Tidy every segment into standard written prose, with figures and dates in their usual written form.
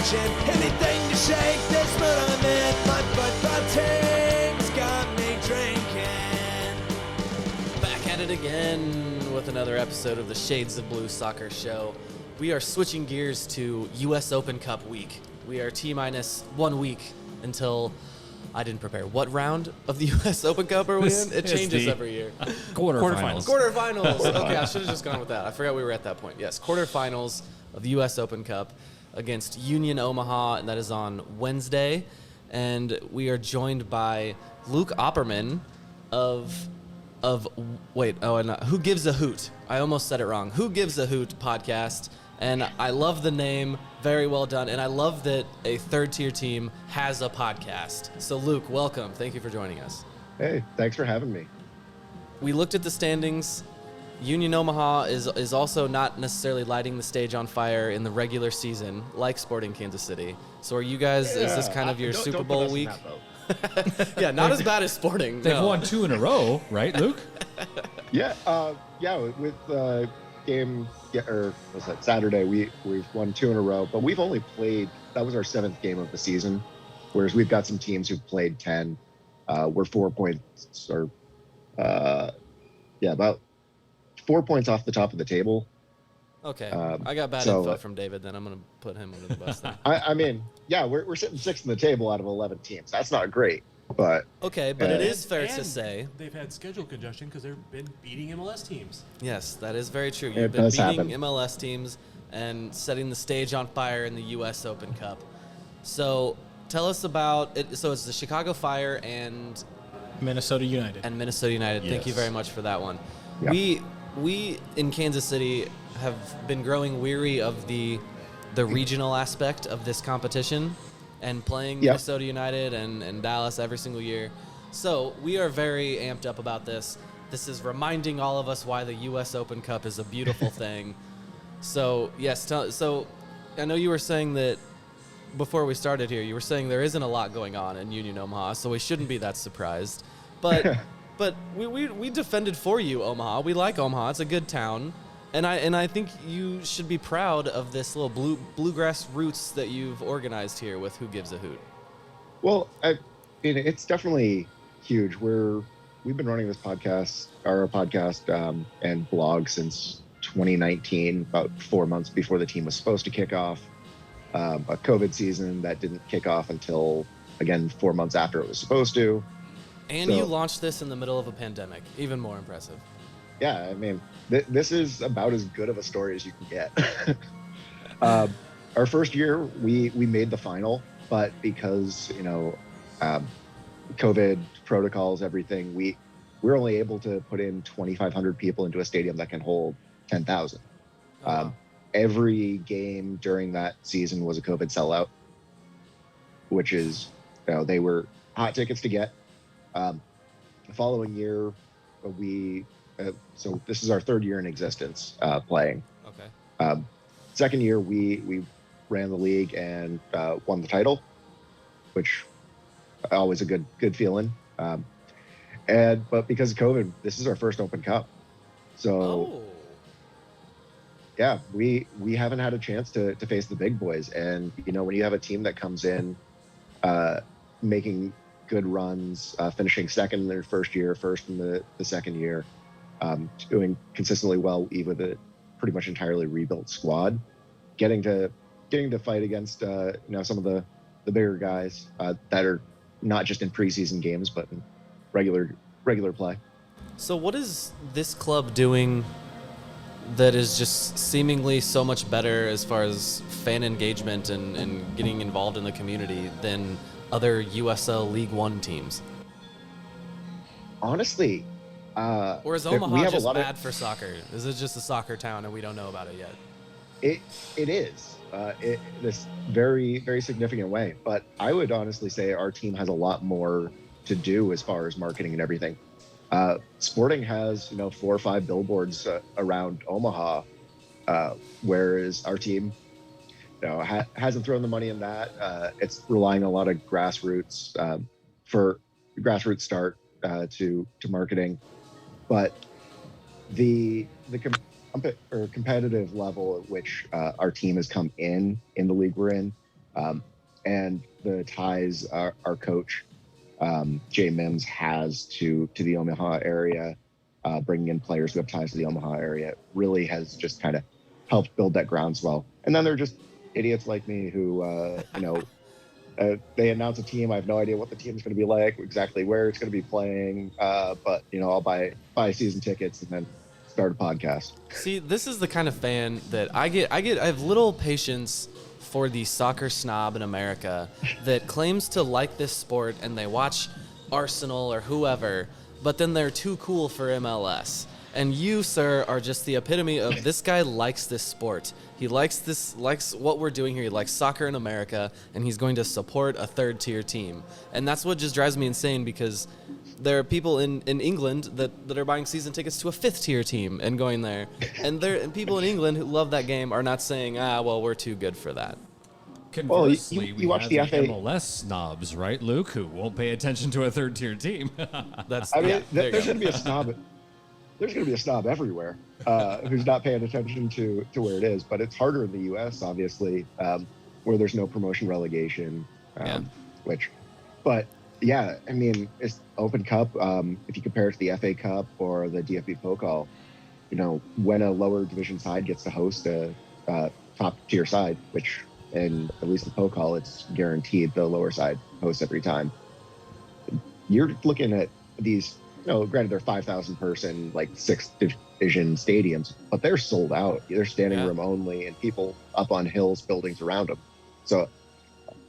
motion, anything to shake this mood I'm in. My football team's got me drinking. Back at it again with another episode of the Shades of Blue Soccer Show. We are switching gears to US Open Cup week. We are T-minus 1 week until... I didn't prepare. What round of the U.S. Open Cup are we in? It changes every year. Quarterfinals. Quarterfinals. Okay, I should have just gone with that. I forgot we were at that point. Yes, quarterfinals of the U.S. Open Cup against Union Omaha, and that is on Wednesday. And we are joined by Luke Opperman Who Gives A Hoot. I almost said it wrong. Who Gives A Hoot podcast. And I love the name. Very well done. And I love that a third-tier team has a podcast. So, Luke, welcome. Thank you for joining us. Hey, thanks for having me. We looked at the standings. Union Omaha is also not necessarily lighting the stage on fire in the regular season, like Sporting Kansas City. So are you guys, is this kind of your Super Bowl week? Yeah, not as bad as Sporting. They've won 2 in a row, right, Luke? Yeah, with Saturday, we've won 2 in a row, but we've only played, that was our 7th game of the season, whereas we've got some teams who've played 10. We're 4 points, about 4 points off the top of the table. Okay, I got bad info from David, then I'm going to put him under the bus then. We're sitting 6th in the table out of 11 teams. That's not great, but... Okay, but it is fair to say... They've had schedule congestion because they've been beating MLS teams. Yes, that is very true. You've been beating MLS teams and setting the stage on fire in the U.S. Open Cup. So tell us about it. So it's the Chicago Fire and... Minnesota United. Yes. Thank you very much for that one. Yeah. We in Kansas City have been growing weary of the regional aspect of this competition and playing Minnesota United and Dallas every single year. So we are very amped up about this. This is reminding all of us why the U.S. Open Cup is a beautiful thing. So, yes, so I know you were saying that before we started here, you were saying there isn't a lot going on in Union Omaha, so we shouldn't be that surprised. But we defended for you, Omaha. We like Omaha. It's a good town. And I think you should be proud of this little bluegrass roots that you've organized here with Who Gives A Hoot. Well, it's definitely huge. We've been running this podcast and blog since 2019, about 4 months before the team was supposed to kick off. A COVID season that didn't kick off until, again, 4 months after it was supposed to. And you launched this in the middle of a pandemic. Even more impressive. Yeah, I mean, this is about as good of a story as you can get. Our first year, we made the final, but because, COVID protocols, everything, we're only able to put in 2,500 people into a stadium that can hold 10,000. Wow. Every game during that season was a COVID sellout, which is, they were hot tickets to get. The following year, so this is our 3rd year in existence playing. Okay. Second year, we ran the league and won the title, which always a good feeling. But because of COVID, this is our first Open Cup. So we haven't had a chance to face the big boys. And when you have a team that comes in making good runs, finishing second in their first year, first in the second year, doing consistently well, even with a pretty much entirely rebuilt squad, getting to fight against some of the bigger guys that are not just in preseason games but in regular play. So what is this club doing that is just seemingly so much better as far as fan engagement and getting involved in the community than other USL League One teams? Honestly, or is Omaha just bad for soccer? Is it just a soccer town and we don't know about it yet? It is this very, very significant way. But I would honestly say our team has a lot more to do as far as marketing and everything. Sporting has 4 or 5 billboards around Omaha, whereas our team hasn't thrown the money in that. It's relying on a lot of grassroots for grassroots start to marketing. But the competitive level at which our team has come in the league we're in And the ties our coach, Jay Mims, has to the Omaha area, bringing in players who have ties to the Omaha area, really has just kind of helped build that groundswell. And then they're just idiots like me who, they announce a team. I have no idea what the team's going to be like, exactly where it's going to be playing. But I'll buy season tickets and then start a podcast. See, this is the kind of fan that I get. I have little patience for the soccer snob in America that claims to like this sport and they watch Arsenal or whoever, but then they're too cool for MLS. And you, sir, are just the epitome of this guy likes this sport. He likes what we're doing here. He likes soccer in America, and he's going to support a third-tier team. And that's what just drives me insane, because there are people in England that are buying season tickets to a fifth-tier team and going there. And people in England who love that game are not saying, well, we're too good for that. Conversely, you watch have the the FA MLS snobs, right, Luke, who won't pay attention to a third-tier team. That's there's going to be a snob. There's going to be a snob everywhere who's not paying attention to where it is. But it's harder in the U.S., obviously, where there's no promotion relegation. It's Open Cup. If you compare it to the FA Cup or the DFB Pokal, when a lower division side gets to host a top tier side, which in at least the Pokal, it's guaranteed the lower side hosts every time. You're looking at these. Granted, they're 5,000 person, like 6th division stadiums, but they're sold out. They're standing room only, and people up on hills, buildings around them. So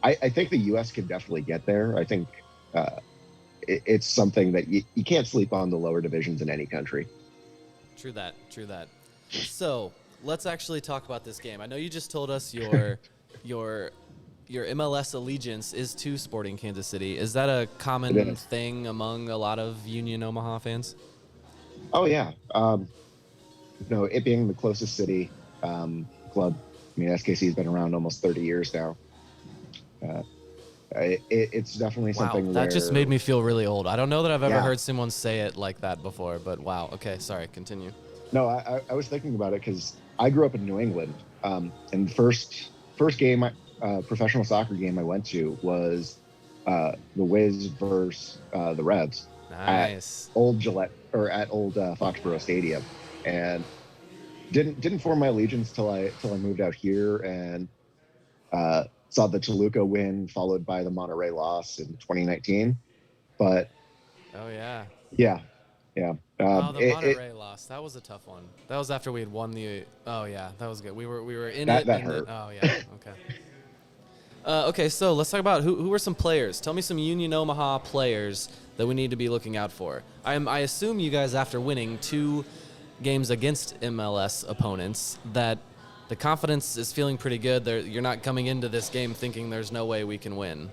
I think the U.S. can definitely get there. I think it's something that you can't sleep on, the lower divisions in any country. True that. So let's actually talk about this game. I know you just told us your MLS allegiance is to Sporting Kansas City. Is that a common thing among a lot of Union Omaha fans? Oh, yeah. It being the closest city club, SKC has been around almost 30 years now. It's definitely something Wow, that just made me feel really old. I don't know that I've ever heard someone say it like that before, but wow. Okay, sorry, continue. No, I was thinking about it because I grew up in New England. And the first game professional soccer game I went to was the Wiz versus the Revs at Old Gillette or at Old Foxborough Stadium, and didn't form my allegiance till I moved out here and saw the Toluca win followed by the Monterrey loss in 2019. But the Monterrey loss, that was a tough one. That was after we had won the. Oh yeah, that was good. We were in it. That hurt. Okay. Okay, so let's talk about who were some players. Tell me some Union Omaha players that we need to be looking out for. I assume you guys, after winning 2 games against MLS opponents, that the confidence is feeling pretty good. You're not coming into this game thinking there's no way we can win.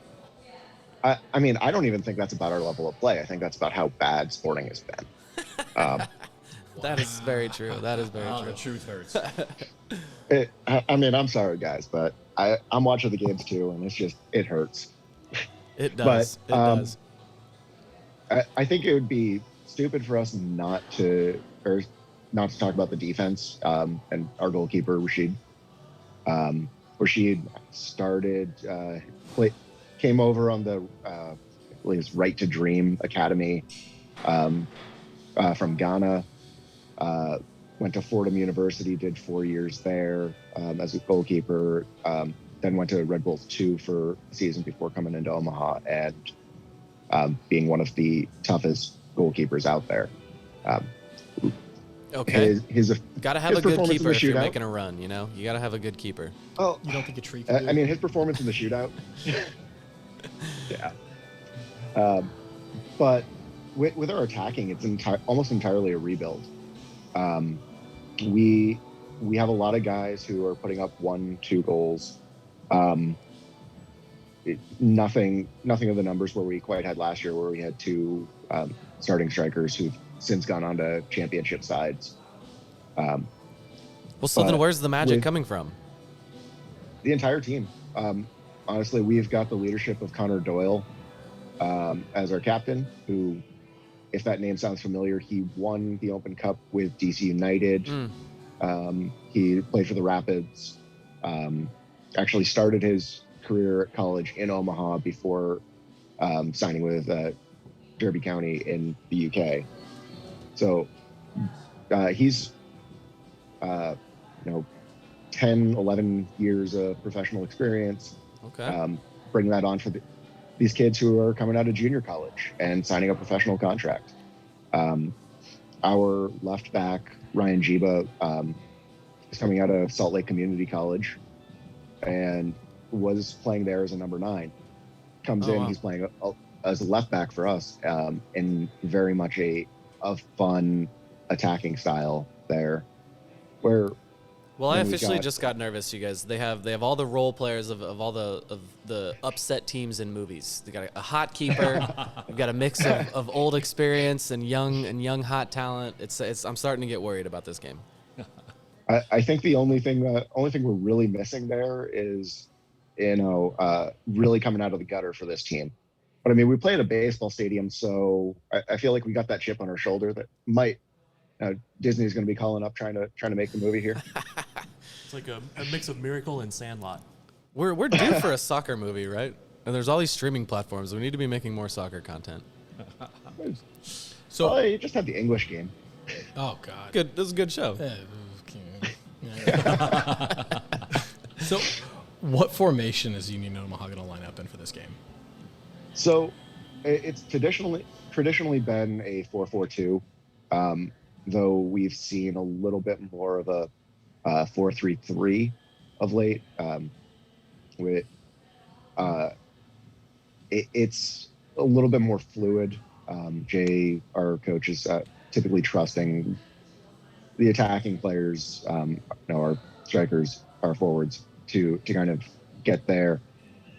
I don't even think that's about our level of play. I think that's about how bad Sporting has been. That is very true. That is very true. The truth hurts. I'm sorry, guys, but I'm watching the games too, and it hurts. It does. But, it does. I think it would be stupid for us not to talk about the defense and our goalkeeper Rashid. Rashid started, came over on the Right to Dream Academy from Ghana. Went to Fordham University, did 4 years there as a goalkeeper. Then went to Red Bulls 2 for a season before coming into Omaha and being one of the toughest goalkeepers out there. Okay. Gotta have a good keeper if you're shootout, making a run, You gotta have a good keeper. Oh, You don't think a tree his performance in the shootout. But with our attacking, it's almost entirely a rebuild. We have a lot of guys who are putting up 1-2 goals. Nothing of the numbers where we quite had last year, where we had 2 starting strikers who've since gone on to championship sides. Then where's the magic coming from? The entire team. Honestly, we've got the leadership of Connor Doyle as our captain, who, if that name sounds familiar, he won the Open Cup with DC United. He played for the Rapids. Actually started his career at college in Omaha before signing with Derby County in the UK. So he's, 10, 11 years of professional experience. Okay. Bringing that on for these kids who are coming out of junior college and signing a professional contract. Our left back, Ryan Jiba, is coming out of Salt Lake Community College and was playing there as a number 9. Comes in, wow. he's playing as a left back for us, in very much a fun attacking style there. Where Well, I officially just got nervous, you guys. They have all the role players of all the upset teams in movies. They got a hot keeper. We've got a mix of old experience and young hot talent. I'm starting to get worried about this game. I think the only thing we're really missing there is, really coming out of the gutter for this team. But I mean, we play at a baseball stadium, so I feel like we got that chip on our shoulder that might. Disney's going to be calling up trying to make the movie here. It's like a mix of Miracle and Sandlot. We're due for a soccer movie, right? And there's all these streaming platforms. We need to be making more soccer content. So you just have the English game. Oh God. Good. This is a good show. So, what formation is Union Omaha going to line up in for this game? So, it's traditionally been a 4-4-2, though we've seen a little bit more of a 4-3-3 of late. It's a little bit more fluid. Jay, our coach, is typically trusting the attacking players, our strikers, our forwards, to kind of get there.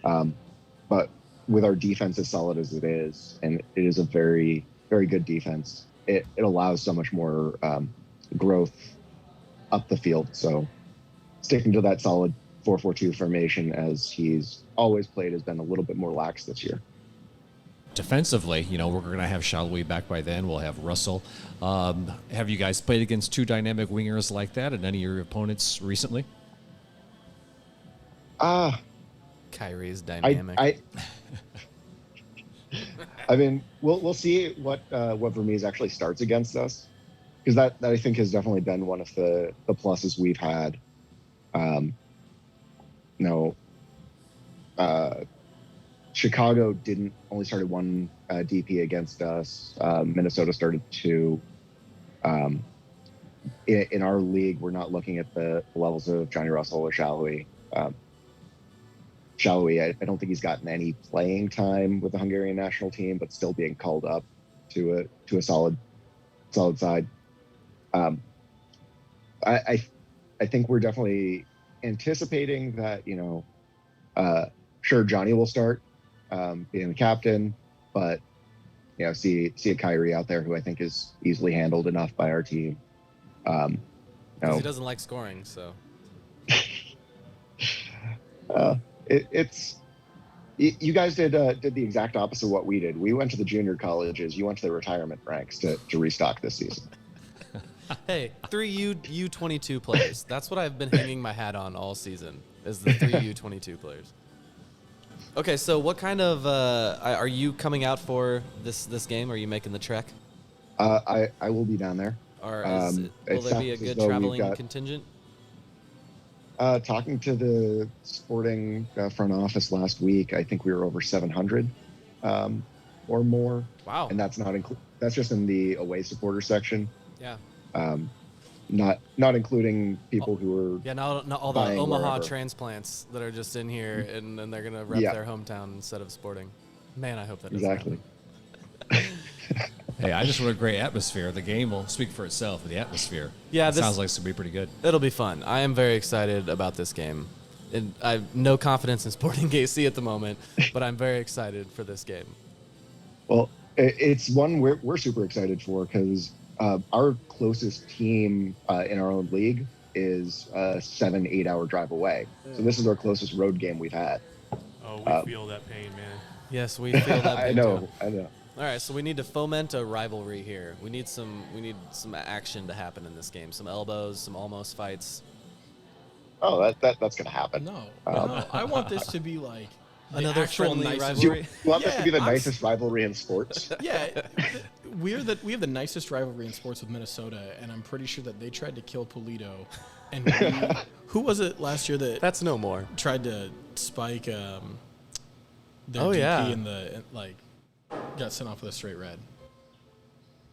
But with our defense as solid as it is, and it is a very, very good defense, it allows so much more growth up the field. So sticking to that solid 4-4-2 formation as he's always played has been a little bit more lax this year. Defensively, we're going to have Shalwi back by then. We'll have Russell. Have you guys played against two dynamic wingers like that and any of your opponents recently? Kyrie's dynamic. I mean, we'll see what Vermes actually starts against us, because that I think has definitely been one of the pluses we've had. Chicago only started one DP against us. Minnesota started 2. In our league, we're not looking at the levels of Johnny Russell or Shalwi. Shalwi, I don't think he's gotten any playing time with the Hungarian national team, but still being called up to a solid side. I think we're definitely anticipating that, sure, Johnny will start being the captain, but see a Kyrie out there who I think is easily handled enough by our team. Because he doesn't like scoring, so. You guys did the exact opposite of what we did. We went to the junior colleges. You went to the retirement ranks to restock this season. Hey, 3 U22 players. That's what I've been hanging my hat on all season, is the 3 U22 players. Okay, so what kind of are you coming out for this game? Are you making the trek? I will be down there. Or will there be a good traveling contingent? Talking to the sporting front office last week, I think we were over 700 or more. Wow! And that's that's just in the away supporter section. Yeah. Not including people who are not all the Omaha wherever. Transplants that are just in here and they're gonna rep their hometown instead of sporting. Man, I hope that doesn't happen. Hey, I just want a great atmosphere. The game will speak for itself. The atmosphere. Yeah, sounds like it's gonna be pretty good. It'll be fun. I am very excited about this game. And I have no confidence in Sporting KC at the moment, but I'm very excited for this game. Well, it's one we're super excited for, because our closest team in our own league is a 7-8 hour drive away. So this is our closest road game we've had. Oh, we feel that pain, man. Yes, we feel that pain. I know. All right, so we need to foment a rivalry here. We need some action to happen in this game. Some elbows, some almost fights. oh, that's gonna happen. No, no, I want this to be like the Another actual friendly nicest. You rivalry. want this to be the I'm nicest rivalry in sports? Yeah, we have the nicest rivalry in sports with Minnesota, and I'm pretty sure that they tried to kill Polito. And who was it last year that That's no more. tried to spike their Oh, DP yeah. in the got sent off with a straight red?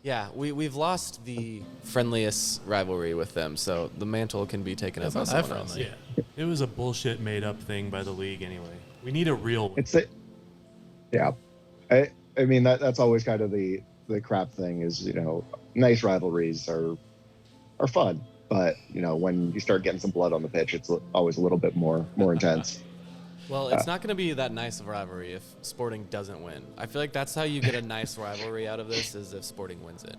Yeah, we've lost the friendliest rivalry with them, so the mantle can be taken up by That's not that someone else. friendly. Yeah. It was a bullshit made up thing by the league anyway. We need a real one. Yeah. I mean that's always kind of the crap thing is, nice rivalries are fun, but when you start getting some blood on the pitch, it's always a little bit more intense. Well, it's not going to be that nice of a rivalry if Sporting doesn't win. I feel like that's how you get a nice rivalry out of this, is if Sporting wins it.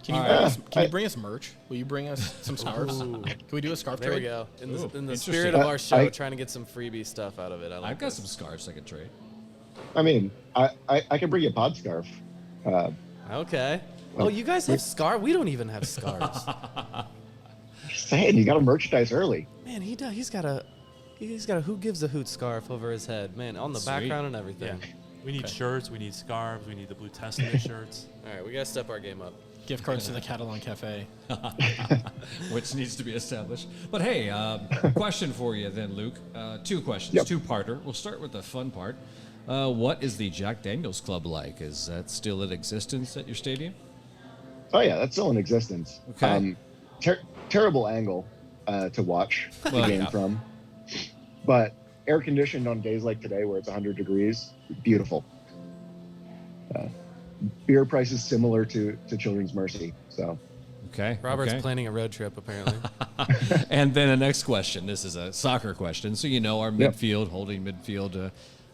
Can you bring us merch? Will you bring us some scarves? Ooh. Can we do a scarf There trade? we go. In the interesting. spirit of our show, I- trying to get some freebie stuff out of it. I've got some scarves I could trade. I mean, I can bring you a pod scarf. Okay. Oh, you guys have scarves? We don't even have scarves. Just saying, you got to merchandise early. Man, he does. He's got a Who Gives a Hoot scarf over his head. Man, on the Sweet. background and Yeah. everything. We need shirts. We need scarves. We need the Blue Testament shirts. All right, we got to step our game up. Gift cards to the Catalan Cafe. Which needs to be established. But hey, question for you then, Luke. Two questions, Yep. two-parter. We'll start with the fun part. What is the Jack Daniels Club like? Is that still in existence at your stadium? Oh yeah, that's still in existence. Okay. Terrible angle to watch the Well, game yeah. from, but air conditioned on days like today where it's 100 degrees, beautiful. Beer prices similar to Children's Mercy, so Okay. Robert's okay. planning a road trip, apparently. And then the next question. This is a soccer question. So our Yep. midfield, holding midfield.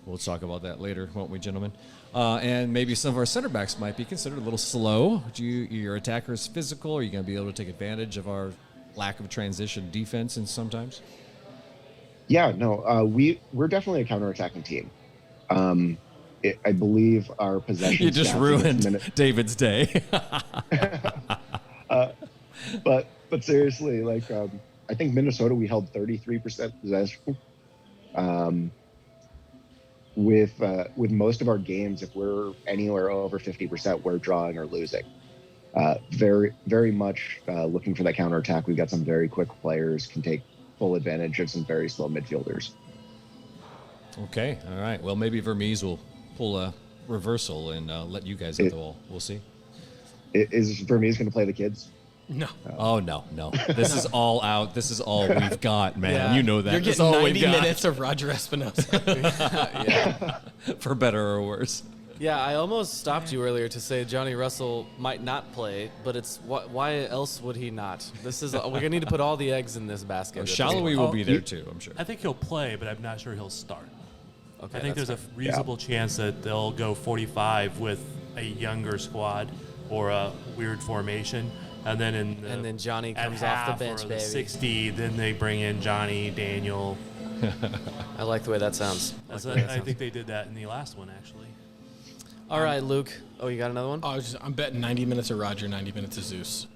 We'll talk about that later, won't we, gentlemen? And maybe some of our center backs might be considered a little slow. Your attackers physical? Are you going to be able to take advantage of our lack of transition defense and sometimes? yeah, no, we're definitely a counterattacking team. I believe our possession. You just stats ruined against David's day. but seriously, I think Minnesota, we held 33% possession. With most of our games, if we're anywhere over 50%, we're drawing or losing. Very, very much looking for that counterattack. We've got some very quick players, can take full advantage of some very slow midfielders. Okay, all right. Well, maybe Vermes will pull a reversal and let you guys hit the wall. We'll see. Is Vermes going to play the kids? No. Oh, no. This is all out. This is all we've got, man. Yeah. You know that. You're This is getting all 90 we've got. minutes of Roger Espinosa. Yeah. For better or worse. Yeah, I almost stopped you earlier to say Johnny Russell might not play, but it's why else would he not? This is we're gonna need to put all the eggs in this basket. at this Shallowy point. will be there too, I'm sure. I think he'll play, but I'm not sure he'll start. Okay, I think that's there's a fine. reasonable chance that they'll go 45 with a younger squad or a weird formation, and then And then Johnny at comes off the half bench, or baby. 60. Then they bring in Johnny, Daniel. I like the way that sounds. I think they did that in the last one actually. All right, Luke. Oh, you got another one? I'm betting 90 minutes of Roger, 90 minutes of Zeus.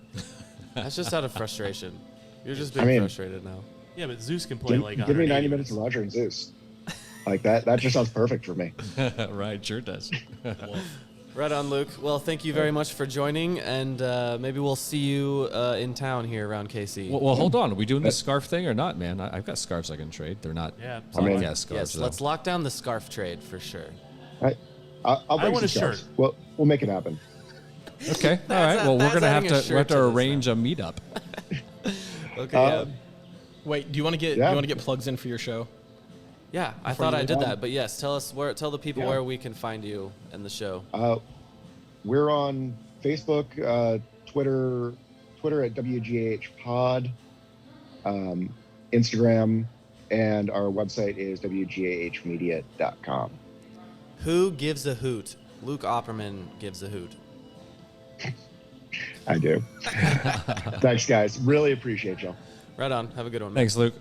That's just out of frustration. You're just I being mean- frustrated now. Yeah, but Zeus can play Give, like give me 180 90 minutes of Roger and Zeus. Like that just sounds perfect for me. Right, sure does. Right on, Luke. Well, thank you very much for joining, and maybe we'll see you in town here around KC. Well, hold on. Are we doing the scarf thing or not, man? I've got scarves I can trade. They're not Yeah, podcast scarves. yes, though. let's lock down the scarf trade for sure. I'll bring want a some scarves. shirt. We'll make it happen. Okay. All right. That's Well, we're gonna have adding a to shirt to this arrange a meetup. Okay. Wait, do you want to get Yeah. get plugs in for your show? Yeah, I Before thought you I leave did on. that, but yes, tell the people Yeah. where we can find you and the show. We're on Facebook, Twitter at WGAH Pod, Instagram, and our website is WGAHmedia.com. Who gives a hoot? Luke Opperman gives a hoot. I do. Thanks, guys. Really appreciate y'all. Right on. Have a good one. man. Thanks, Luke.